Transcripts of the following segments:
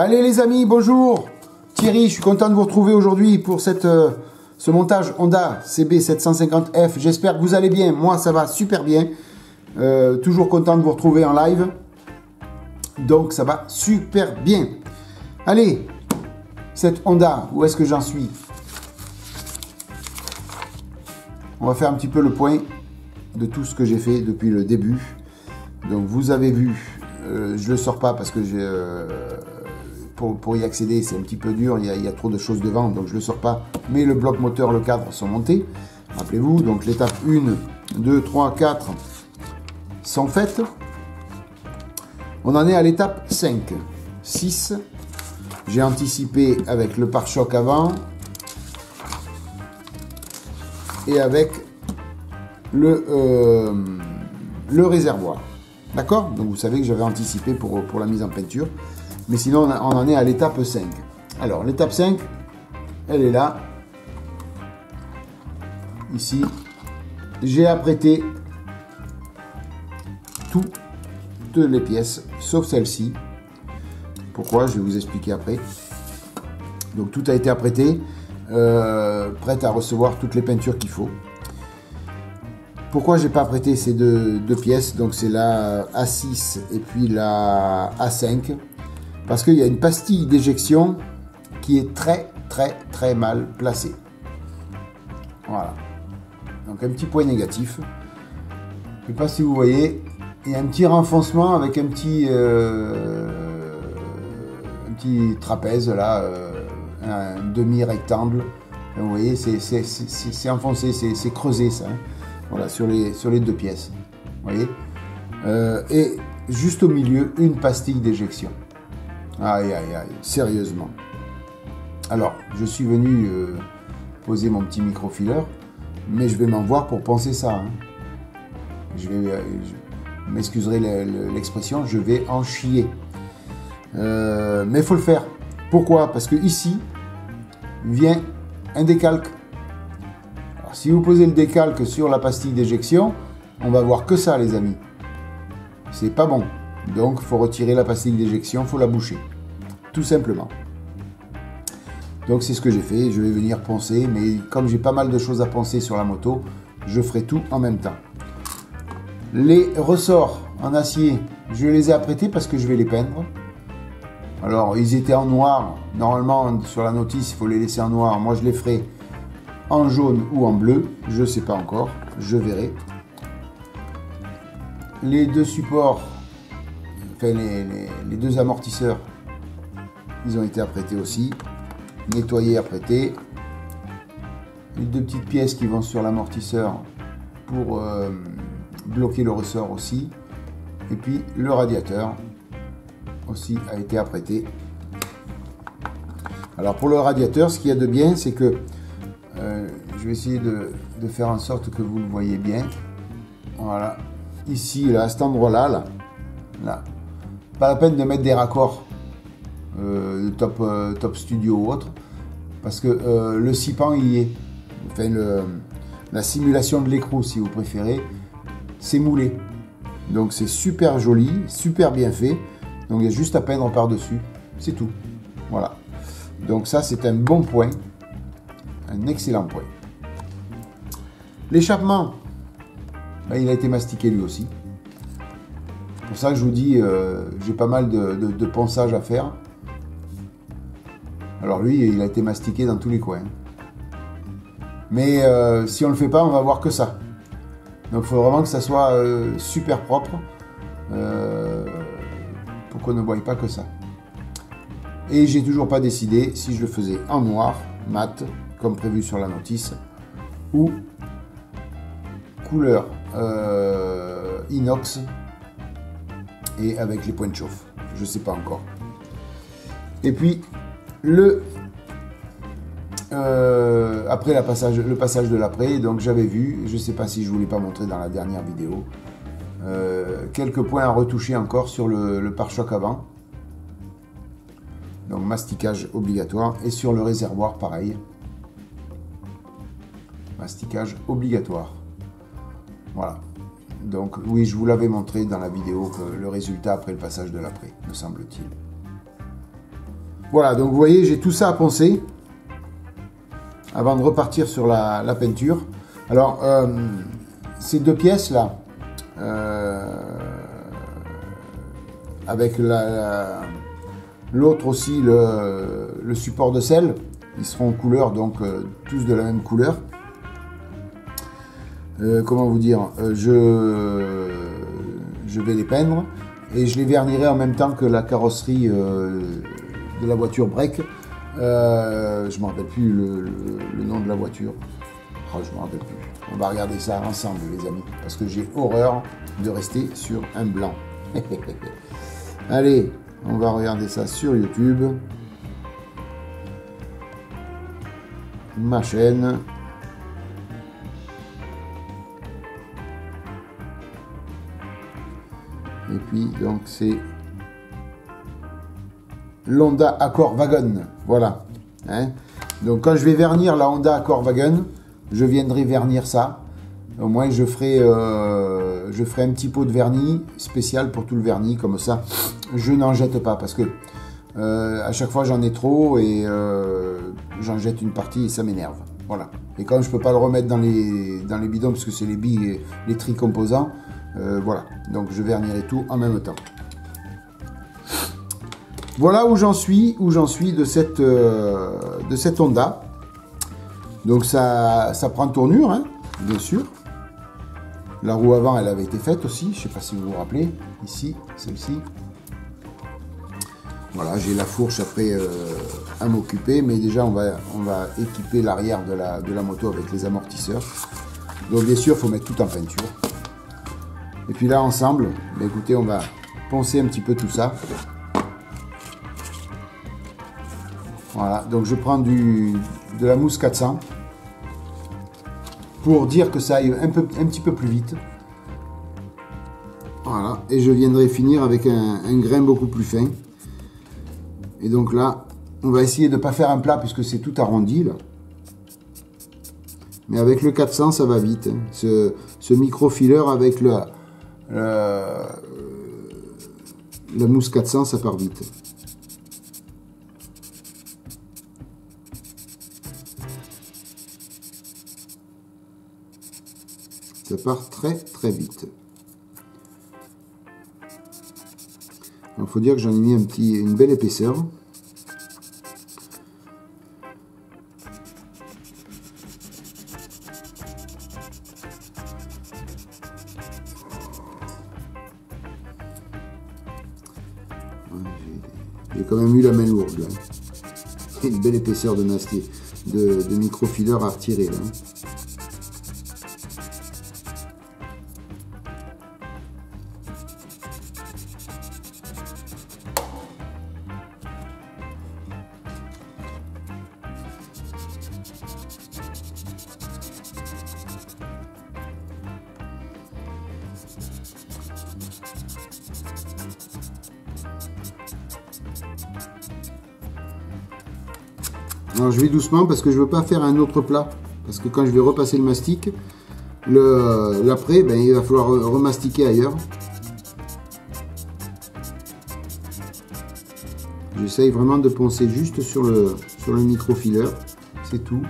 Allez les amis, bonjour. Thierry, je suis content de vous retrouver aujourd'hui pour ce montage Honda CB750F. J'espère que vous allez bien. Moi, ça va super bien. Toujours content de vous retrouver en live. Donc, ça va super bien. Allez, cette Honda, où est-ce que j'en suis? On va faire un petit peu le point de tout ce que j'ai fait depuis le début. Donc, vous avez vu, je le sors pas parce que pour y accéder, c'est un petit peu dur. Il y a trop de choses devant, donc je le sors pas. Mais le bloc moteur, le cadre sont montés. Rappelez-vous, donc l'étape 1, 2, 3, 4 sont faites. On en est à l'étape 5, 6. J'ai anticipé avec le pare-choc avant et avec le réservoir. D'accord? Donc vous savez que j'avais anticipé pour la mise en peinture. Mais sinon, on en est à l'étape 5. Alors, l'étape 5, elle est là. Ici, j'ai apprêté toutes les pièces, sauf celle-ci. Pourquoi? Je vais vous expliquer après. Donc, tout a été apprêté, prête à recevoir toutes les peintures qu'il faut. Pourquoi j'ai pas apprêté ces deux pièces? Donc, c'est la A6 et puis la A5. Parce qu'il y a une pastille d'éjection qui est très mal placée. Voilà. Donc un petit point négatif. Je ne sais pas si vous voyez. Il y a un petit renfoncement avec un petit trapèze là, un demi-rectangle. Vous voyez, c'est enfoncé, c'est creusé ça. Hein. Voilà, sur les deux pièces. Vous voyez. Et juste au milieu, une pastille d'éjection. Aïe, aïe, aïe, sérieusement. Alors, je suis venu poser mon petit microfileur, mais je vais m'en voir pour penser ça. Hein. Je m'excuserez l'expression, je vais en chier. Mais il faut le faire. Pourquoi? Parce que ici vient un décalque. Alors, si vous posez le décalque sur la pastille d'éjection, on va voir que ça, les amis. C'est pas bon. Donc, il faut retirer la pastille d'éjection, il faut la boucher. Tout simplement. Donc, c'est ce que j'ai fait. Je vais venir poncer, mais comme j'ai pas mal de choses à poncer sur la moto, je ferai tout en même temps. Les ressorts en acier, je les ai apprêtés parce que je vais les peindre. Alors, ils étaient en noir. Normalement, sur la notice, il faut les laisser en noir. Moi, je les ferai en jaune ou en bleu. Je ne sais pas encore. Je verrai. Les deux supports... Enfin, les deux amortisseurs, ils ont été apprêtés aussi, nettoyés, apprêtés. Les deux petites pièces qui vont sur l'amortisseur pour bloquer le ressort aussi. Et puis le radiateur aussi a été apprêté. Alors pour le radiateur, ce qu'il y a de bien, c'est que je vais essayer de faire en sorte que vous le voyez bien. Voilà, ici, là, à cet endroit-là, là. Pas la peine de mettre des raccords top studio ou autre, parce que le sipan y est. Enfin, la simulation de l'écrou, si vous préférez, c'est moulé. Donc c'est super joli, super bien fait. Donc il y a juste à peindre par-dessus, c'est tout. Voilà. Donc ça, c'est un bon point, un excellent point. L'échappement, ben, il a été mastiqué lui aussi. C'est pour ça que je vous dis, j'ai pas mal de ponçage à faire. Alors lui, il a été mastiqué dans tous les coins. Mais si on ne le fait pas, on va voir que ça. Donc il faut vraiment que ça soit super propre pour qu'on ne voie pas que ça. Et j'ai toujours pas décidé si je le faisais en noir, mat, comme prévu sur la notice, ou couleur inox, et avec les points de chauffe. Je ne sais pas encore. Et puis, après le passage de l'après, donc j'avais vu, je ne sais pas si je ne vous l'ai pas montré dans la dernière vidéo, quelques points à retoucher encore sur le pare-choc avant. Donc masticage obligatoire. Et sur le réservoir, pareil. Masticage obligatoire. Voilà. Donc oui, je vous l'avais montré dans la vidéo, que le résultat après le passage de l'après, me semble-t-il. Voilà, donc vous voyez, j'ai tout ça à poncer avant de repartir sur la peinture. Alors, ces deux pièces là, avec l'autre aussi, le support de sel, ils seront en couleur, donc tous de la même couleur. Comment vous dire, je vais les peindre et je les vernirai en même temps que la carrosserie de la voiture break. Je ne me rappelle plus le nom de la voiture. Oh, je me rappelle plus. On va regarder ça ensemble, les amis, parce que j'ai horreur de rester sur un blanc. Allez, on va regarder ça sur YouTube. Ma chaîne. Et puis, donc, c'est l'Honda Accord Wagon. Voilà. Hein, donc, quand je vais vernir la Honda Accord Wagon, je viendrai vernir ça. Au moins, je ferai un petit pot de vernis spécial pour tout le vernis. Comme ça, je n'en jette pas. Parce que à chaque fois, j'en ai trop et j'en jette une partie et ça m'énerve. Voilà. Et quand je ne peux pas le remettre dans les bidons, parce que c'est les billes et les tricomposants, voilà. Donc, je vernirai tout en même temps. Voilà où j'en suis de cette Honda. Donc ça prend tournure, hein, bien sûr. La roue avant, elle avait été faite aussi. Je ne sais pas si vous vous rappelez. Ici, celle-ci. Voilà, j'ai la fourche après à m'occuper. Mais déjà, on va équiper l'arrière de la moto avec les amortisseurs. Donc bien sûr, il faut mettre tout en peinture. Et puis là, ensemble, bah, écoutez, on va poncer un petit peu tout ça. Voilà, donc je prends de la mousse 400 pour dire que ça aille un petit peu plus vite. Voilà, et je viendrai finir avec un grain beaucoup plus fin. Et donc là, on va essayer de ne pas faire un plat puisque c'est tout arrondi là. Mais avec le 400, ça va vite. Hein. Ce micro-fileur avec la mousse 400, ça part vite. Ça part très vite. Il faut dire que j'en ai mis une belle épaisseur. J'ai quand même eu la main lourde là. Une belle épaisseur de micro-fileur à retirer là. Alors je vais doucement parce que je ne veux pas faire un autre plat. Parce que quand je vais repasser le mastic, l'après, ben, il va falloir remastiquer ailleurs. J'essaye vraiment de poncer juste sur le micro-fileur. C'est tout.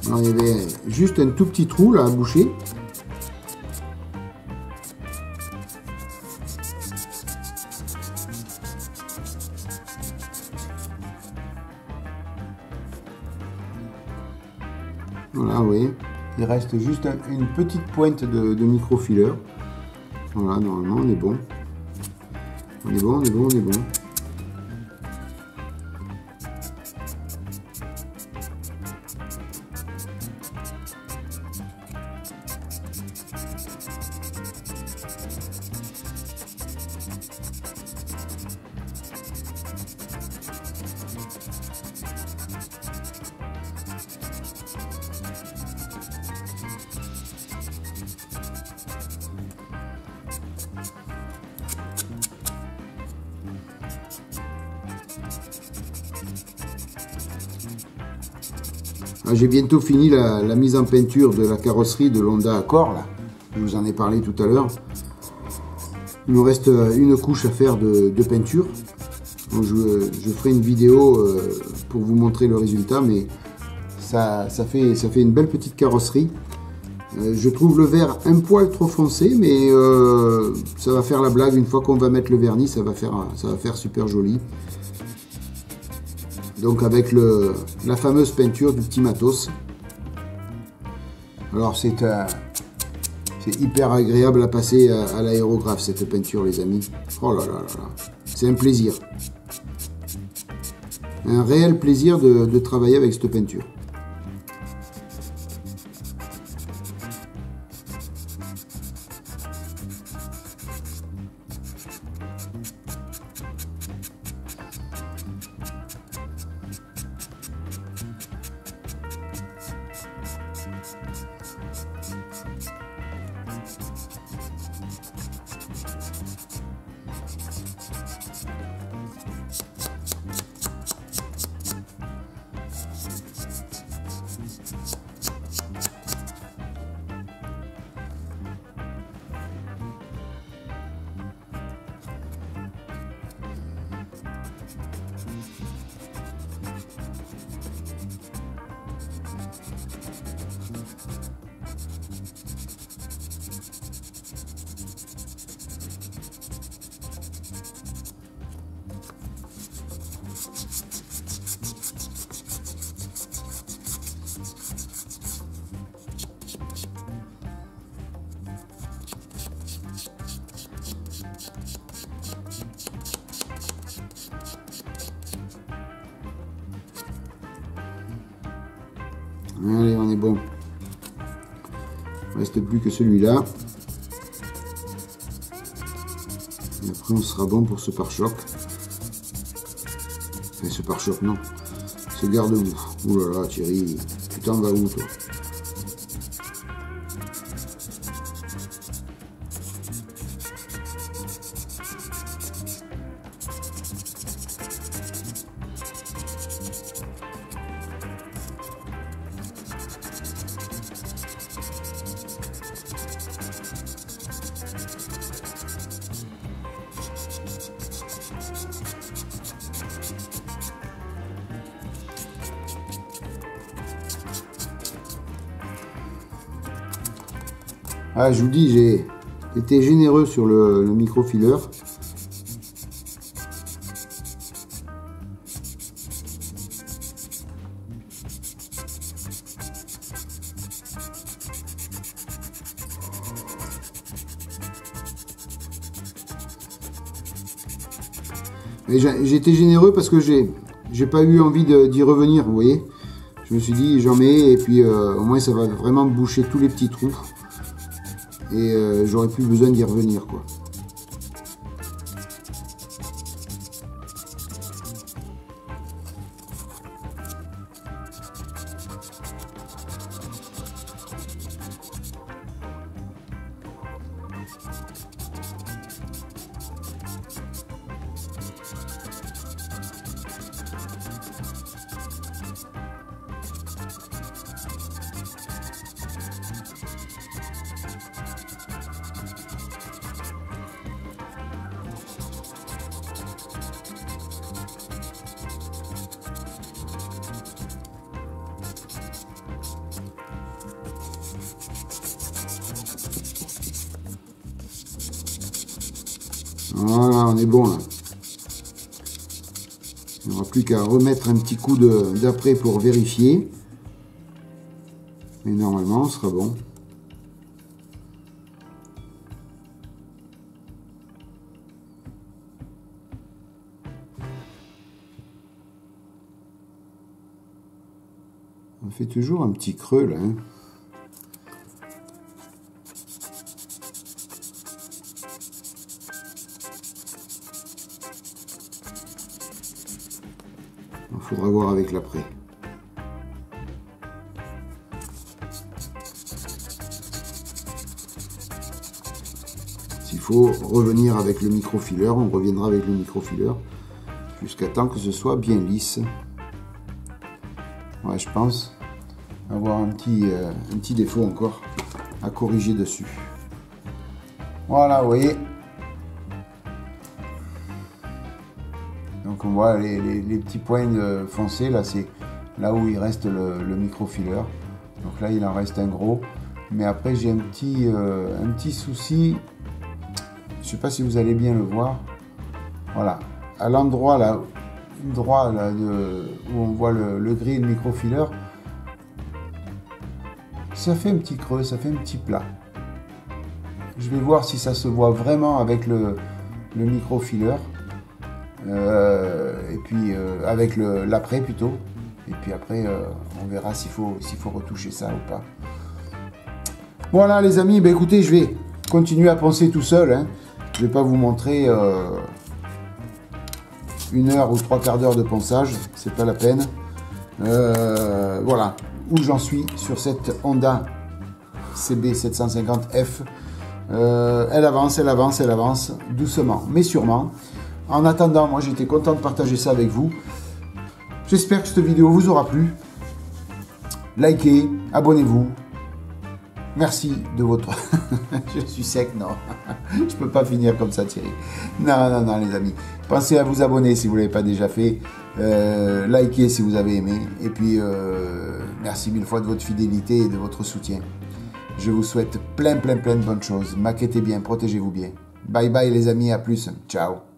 Alors, il y avait juste un tout petit trou là à boucher. vous voyez, il reste juste une petite pointe de microfileur. Voilà, normalement on est bon. On est bon, on est bon, on est bon. J'ai bientôt fini la mise en peinture de la carrosserie de l'Honda Accord, là. Je vous en ai parlé tout à l'heure. Il me reste une couche à faire de peinture. Donc je ferai une vidéo pour vous montrer le résultat, mais ça fait une belle petite carrosserie. Je trouve le vert un poil trop foncé, mais ça va faire la blague. Une fois qu'on va mettre le vernis, ça va faire super joli. Donc avec la fameuse peinture du petit matos. Alors c'est hyper agréable à passer à l'aérographe, cette peinture, les amis. Oh là là là là, c'est un plaisir. Un réel plaisir de travailler avec cette peinture. Allez, on est bon. Il ne reste plus que celui-là. Et après, on sera bon pour ce pare-choc. Enfin, ce pare-choc, non. Ce garde-boue. Ouh là là, Thierry, tu t'en vas où, toi? Ah, je vous dis, j'ai été généreux sur le microfileur. J'ai été généreux parce que j'ai pas eu envie d'y revenir, vous voyez. Je me suis dit, j'en mets et puis au moins ça va vraiment boucher tous les petits trous. Et j'aurais plus besoin d'y revenir, quoi. Voilà, on est bon là. Il n'y aura plus qu'à remettre un petit coup d'après pour vérifier. Et Et normalement, on sera bon. On fait toujours un petit creux là. Hein. Il faudra voir avec l'après. S'il faut revenir avec le microfileur, on reviendra avec le microfileur jusqu'à temps que ce soit bien lisse. Ouais, je pense avoir un petit défaut encore à corriger dessus. Voilà, vous voyez. Donc on voit les petits points foncés, là c'est là où il reste le microfileur. Donc là il en reste un gros. Mais après j'ai un petit souci. Je sais pas si vous allez bien le voir. Voilà. À l'endroit là, droit là, où on voit le gris et le microfileur, ça fait un petit creux, ça fait un petit plat. Je vais voir si ça se voit vraiment avec le microfileur. Et puis avec l'après plutôt. Et puis après on verra s'il faut retoucher ça ou pas. Voilà les amis, ben écoutez, je vais continuer à poncer tout seul. Hein. Je vais pas vous montrer 1 heure ou 3/4 d'heure de ponçage, c'est pas la peine. Voilà où j'en suis sur cette Honda CB750F. Elle avance doucement mais sûrement. En attendant, moi j'étais content de partager ça avec vous. J'espère que cette vidéo vous aura plu. Likez, abonnez-vous. Merci de votre... Je suis sec, non. Je peux pas finir comme ça, Thierry. Non, les amis. Pensez à vous abonner si vous ne l'avez pas déjà fait. Likez si vous avez aimé. Et puis, merci 1000 fois de votre fidélité et de votre soutien. Je vous souhaite plein de bonnes choses. Maquettez bien, protégez-vous bien. Bye bye les amis, à plus. Ciao.